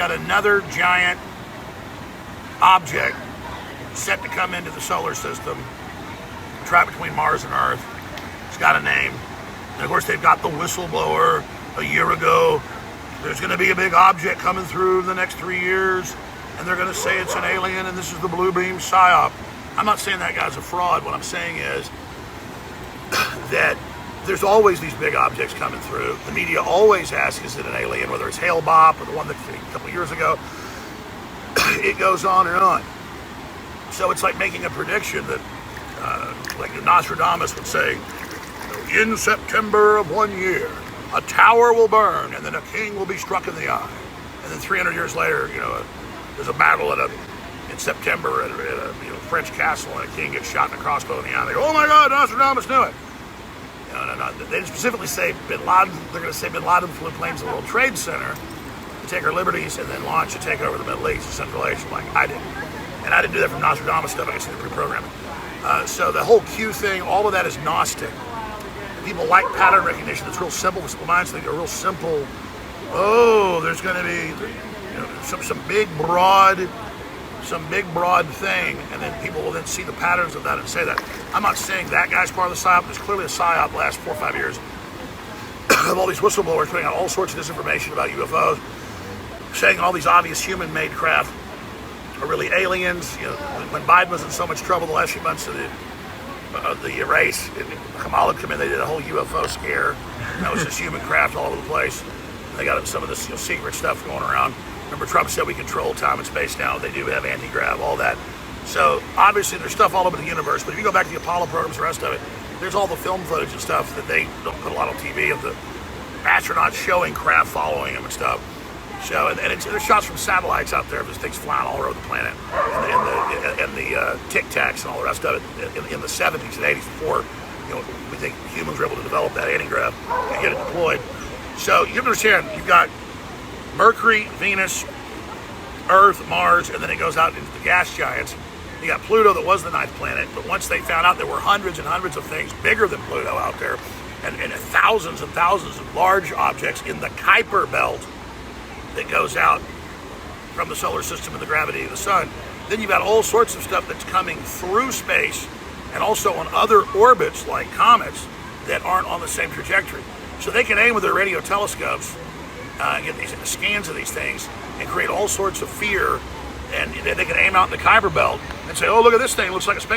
got another giant object set to come into the solar system, trapped between Mars and Earth. It's got a name. And of course, they've got the whistleblower a year ago. There's going to be a big object coming through the next 3 years, and they're going to say it's an alien, and this is the blue beam psyop. I'm not saying that guy's a fraud. What I'm saying is that there's always these big objects coming through. The media always asks, is it an alien, whether it's Hale-Bopp or the one that a couple years ago. It goes on and on. So it's like making a prediction that, like Nostradamus would say, in September of 1 year, a tower will burn, and then a king will be struck in the eye. And then 300 years later, there's a battle in September at a French castle, and a king gets shot in a crossbow in the eye. And they go, oh my God, Nostradamus knew it. No. They didn't specifically say Bin Laden. They're going to say Bin Laden flew planes to the World Trade Center to take our liberties and then launch to take over the Middle East and Central Asia, like I did. And I didn't do that from Nostradamus stuff. I can see the pre-programming. So the whole Q thing, all of that is Gnostic. People like pattern recognition. It's real simple. For simple minds, think a real simple. Oh, there's going to be some big broad thing, and then people will then see the patterns of that and say that. I'm not saying that guy's part of the psyop. There's clearly a psyop the last 4 or 5 years of all these whistleblowers putting out all sorts of disinformation about UFOs, saying all these obvious human-made craft are really aliens. When Biden was in so much trouble the last few months of the race, Kamala come in, they did a whole UFO scare. That was just human craft all over the place. And they got some of this secret stuff going around. Remember, Trump said we control time and space now. They do have anti-grav, all that. So obviously there's stuff all over the universe, but if you go back to the Apollo programs, the rest of it, there's all the film footage and stuff that they don't put a lot on TV of the astronauts showing craft following them and stuff. So, and there's shots from satellites out there of these things flying all over the planet, and the Tic Tacs and all the rest of it in the 70s and 80s before we think humans were able to develop that anti-grav and get it deployed. So you understand, you've got Mercury, Venus, Earth, Mars, and then it goes out into the gas giants. You got Pluto that was the 9th planet, but once they found out there were hundreds and hundreds of things bigger than Pluto out there, and thousands and thousands of large objects in the Kuiper belt that goes out from the solar system and the gravity of the sun, then you've got all sorts of stuff that's coming through space and also on other orbits like comets that aren't on the same trajectory. So they can aim with their radio telescopes, get these scans of these things, and create all sorts of fear, and they can aim out in the Kuiper belt and say, oh, look at this thing, it looks like a space